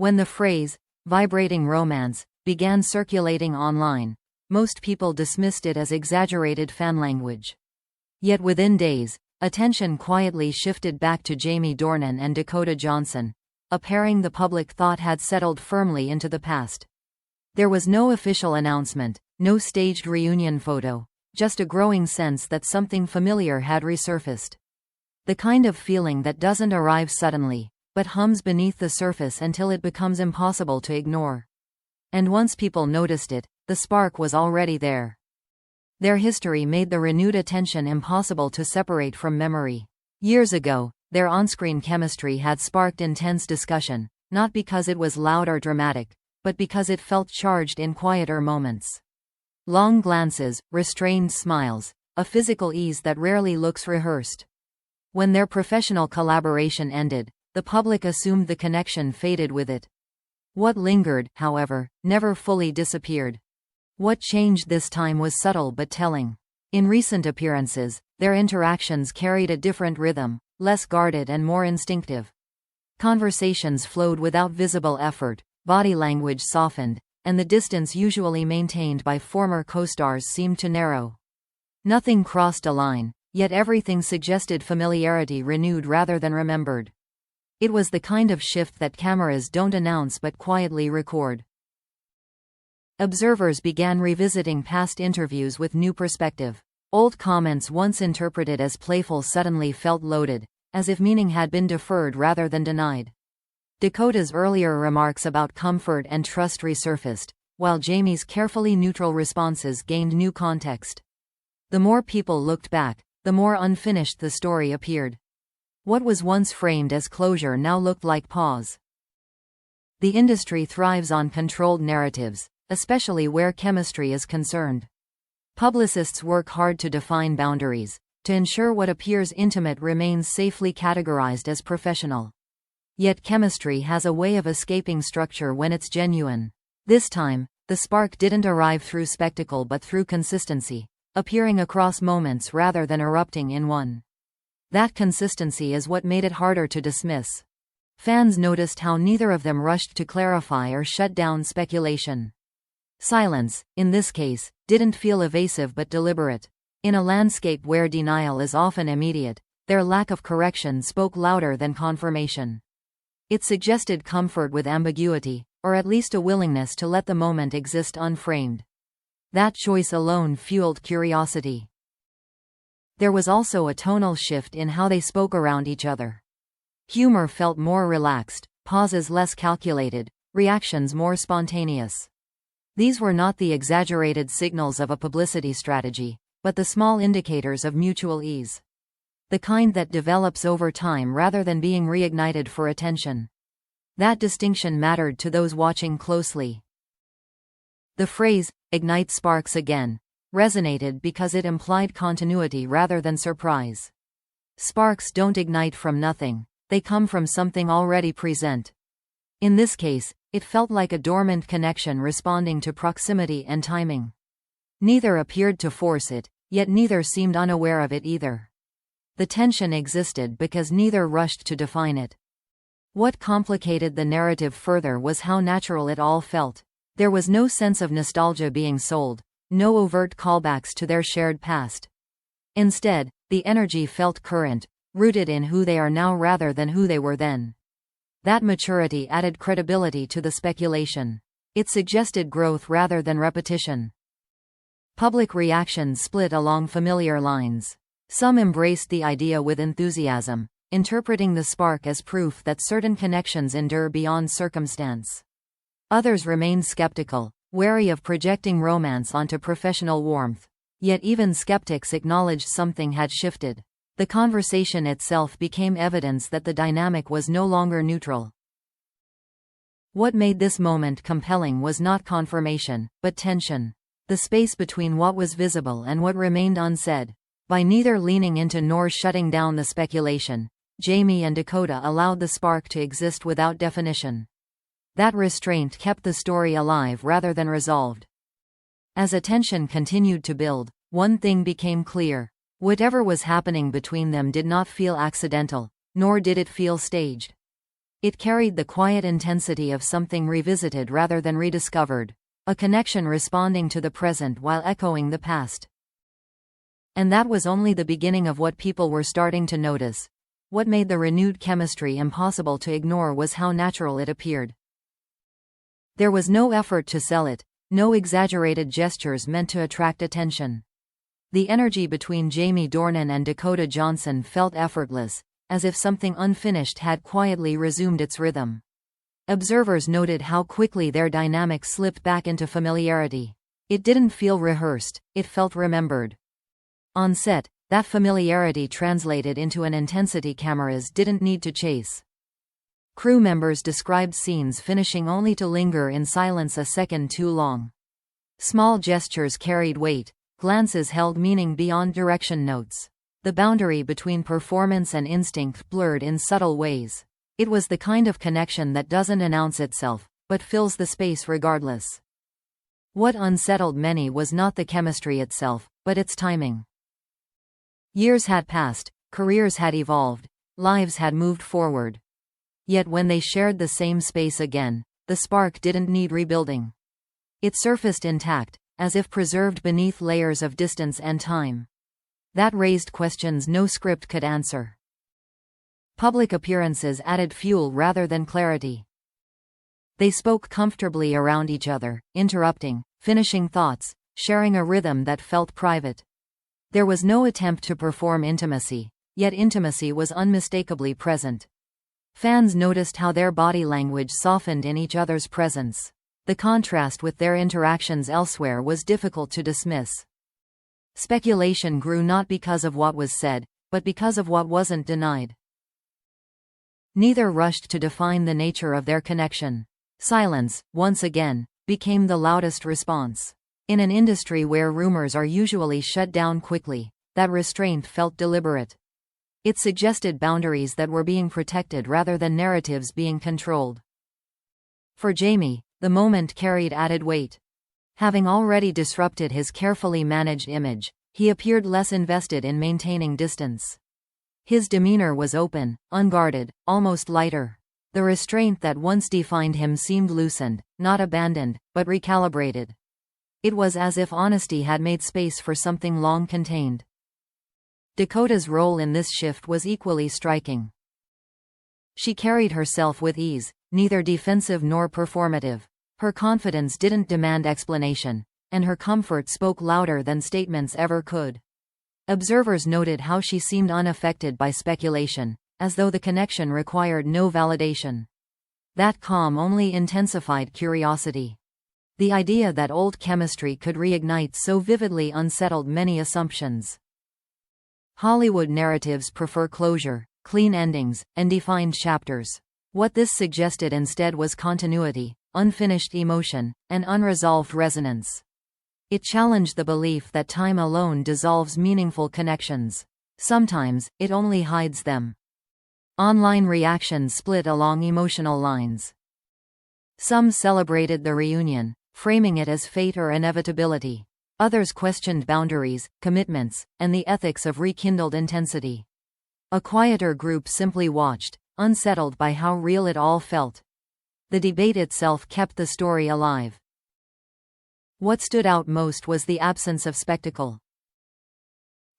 When the phrase, vibrating romance, began circulating online, most people dismissed it as exaggerated fan language. Yet within days, attention quietly shifted back to Jamie Dornan and Dakota Johnson, a pairing the public thought had settled firmly into the past. There was no official announcement, no staged reunion photo, just a growing sense that something familiar had resurfaced. The kind of feeling that doesn't arrive suddenly, but hums beneath the surface until it becomes impossible to ignore. And once people noticed it, the spark was already there. Their history made the renewed attention impossible to separate from memory. Years ago, their on-screen chemistry had sparked intense discussion, not because it was loud or dramatic, but because it felt charged in quieter moments. Long glances, restrained smiles, a physical ease that rarely looks rehearsed. When their professional collaboration ended, the public assumed the connection faded with it. What lingered, however, never fully disappeared. What changed this time was subtle but telling. In recent appearances, their interactions carried a different rhythm, less guarded and more instinctive. Conversations flowed without visible effort, body language softened, and the distance usually maintained by former co-stars seemed to narrow. Nothing crossed a line, yet everything suggested familiarity renewed rather than remembered. It was the kind of shift that cameras don't announce but quietly record. Observers began revisiting past interviews with new perspective. Old comments once interpreted as playful suddenly felt loaded, as if meaning had been deferred rather than denied. Dakota's earlier remarks about comfort and trust resurfaced, while Jamie's carefully neutral responses gained new context. The more people looked back, the more unfinished the story appeared. What was once framed as closure now looked like pause. The industry thrives on controlled narratives, especially where chemistry is concerned. Publicists work hard to define boundaries, to ensure what appears intimate remains safely categorized as professional. Yet chemistry has a way of escaping structure when it's genuine. This time, the spark didn't arrive through spectacle but through consistency, appearing across moments rather than erupting in one. That consistency is what made it harder to dismiss. Fans noticed how neither of them rushed to clarify or shut down speculation. Silence, in this case, didn't feel evasive but deliberate. In a landscape where denial is often immediate, their lack of correction spoke louder than confirmation. It suggested comfort with ambiguity, or at least a willingness to let the moment exist unframed. That choice alone fueled curiosity. There was also a tonal shift in how they spoke around each other. Humor felt more relaxed, pauses less calculated, reactions more spontaneous. These were not the exaggerated signals of a publicity strategy, but the small indicators of mutual ease. The kind that develops over time rather than being reignited for attention. That distinction mattered to those watching closely. The phrase, "ignite sparks again," resonated because it implied continuity rather than surprise. Sparks don't ignite from nothing, they come from something already present. In this case, it felt like a dormant connection responding to proximity and timing. Neither appeared to force it, yet neither seemed unaware of it either. The tension existed because neither rushed to define it. What complicated the narrative further was how natural it all felt. There was no sense of nostalgia being sold, no overt callbacks to their shared past. Instead, the energy felt current, rooted in who they are now rather than who they were then. That maturity added credibility to the speculation. It suggested growth rather than repetition. Public reactions split along familiar lines. Some embraced the idea with enthusiasm, interpreting the spark as proof that certain connections endure beyond circumstance. Others remained skeptical, wary of projecting romance onto professional warmth. Yet even skeptics acknowledged something had shifted. The conversation itself became evidence that the dynamic was no longer neutral. What made this moment compelling was not confirmation, but tension. The space between what was visible and what remained unsaid. By neither leaning into nor shutting down the speculation, Jamie and Dakota allowed the spark to exist without definition. That restraint kept the story alive rather than resolved. As attention continued to build, one thing became clear. Whatever was happening between them did not feel accidental, nor did it feel staged. It carried the quiet intensity of something revisited rather than rediscovered. A connection responding to the present while echoing the past. And that was only the beginning of what people were starting to notice. What made the renewed chemistry impossible to ignore was how natural it appeared. There was no effort to sell it, no exaggerated gestures meant to attract attention. The energy between Jamie Dornan and Dakota Johnson felt effortless, as if something unfinished had quietly resumed its rhythm. Observers noted how quickly their dynamic slipped back into familiarity. It didn't feel rehearsed, it felt remembered. On set, that familiarity translated into an intensity cameras didn't need to chase. Crew members described scenes finishing only to linger in silence a second too long. Small gestures carried weight, glances held meaning beyond direction notes. The boundary between performance and instinct blurred in subtle ways. It was the kind of connection that doesn't announce itself, but fills the space regardless. What unsettled many was not the chemistry itself, but its timing. Years had passed, careers had evolved, lives had moved forward. Yet when they shared the same space again, the spark didn't need rebuilding. It surfaced intact, as if preserved beneath layers of distance and time. That raised questions no script could answer. Public appearances added fuel rather than clarity. They spoke comfortably around each other, interrupting, finishing thoughts, sharing a rhythm that felt private. There was no attempt to perform intimacy, yet intimacy was unmistakably present. Fans noticed how their body language softened in each other's presence. The contrast with their interactions elsewhere was difficult to dismiss. Speculation grew not because of what was said, but because of what wasn't denied. Neither rushed to define the nature of their connection. Silence, once again, became the loudest response. In an industry where rumors are usually shut down quickly, that restraint felt deliberate. It suggested boundaries that were being protected rather than narratives being controlled. For Jamie, the moment carried added weight. Having already disrupted his carefully managed image, he appeared less invested in maintaining distance. His demeanor was open, unguarded, almost lighter. The restraint that once defined him seemed loosened, not abandoned, but recalibrated. It was as if honesty had made space for something long contained. Dakota's role in this shift was equally striking. She carried herself with ease, neither defensive nor performative. Her confidence didn't demand explanation, and her comfort spoke louder than statements ever could. Observers noted how she seemed unaffected by speculation, as though the connection required no validation. That calm only intensified curiosity. The idea that old chemistry could reignite so vividly unsettled many assumptions. Hollywood narratives prefer closure, clean endings, and defined chapters. What this suggested instead was continuity, unfinished emotion, and unresolved resonance. It challenged the belief that time alone dissolves meaningful connections. Sometimes, it only hides them. Online reactions split along emotional lines. Some celebrated the reunion, framing it as fate or inevitability. Others questioned boundaries, commitments, and the ethics of rekindled intensity. A quieter group simply watched, unsettled by how real it all felt. The debate itself kept the story alive. What stood out most was the absence of spectacle.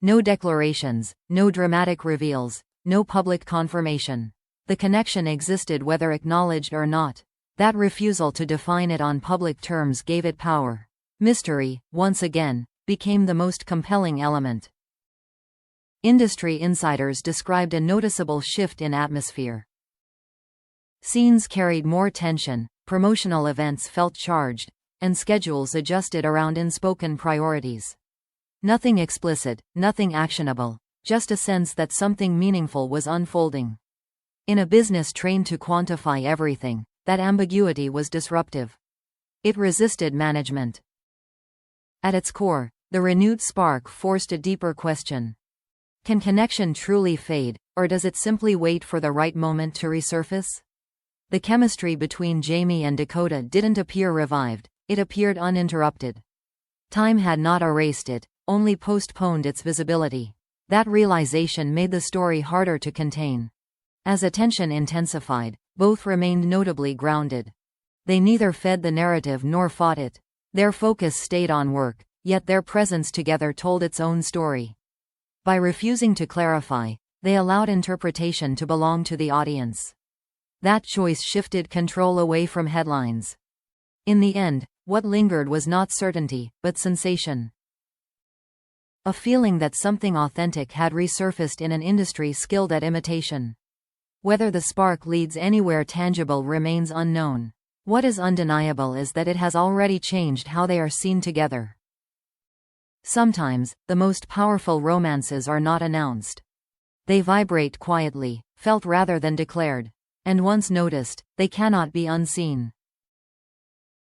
No declarations, no dramatic reveals, no public confirmation. The connection existed whether acknowledged or not. That refusal to define it on public terms gave it power. Mystery, once again, became the most compelling element. Industry insiders described a noticeable shift in atmosphere. Scenes carried more tension, promotional events felt charged, and schedules adjusted around unspoken priorities. Nothing explicit, nothing actionable, just a sense that something meaningful was unfolding. In a business trained to quantify everything, that ambiguity was disruptive. It resisted management. At its core, the renewed spark forced a deeper question. Can connection truly fade, or does it simply wait for the right moment to resurface? The chemistry between Jamie and Dakota didn't appear revived, it appeared uninterrupted. Time had not erased it, only postponed its visibility. That realization made the story harder to contain. As attention intensified, Both remained notably grounded. They neither fed the narrative nor fought it. Their focus stayed on work, yet their presence together told its own story. By refusing to clarify, they allowed interpretation to belong to the audience. That choice shifted control away from headlines. In the end, what lingered was not certainty, but sensation. A feeling that something authentic had resurfaced in an industry skilled at imitation. Whether the spark leads anywhere tangible remains unknown. What is undeniable is that it has already changed how they are seen together. Sometimes, the most powerful romances are not announced. They vibrate quietly, felt rather than declared. And once noticed, they cannot be unseen.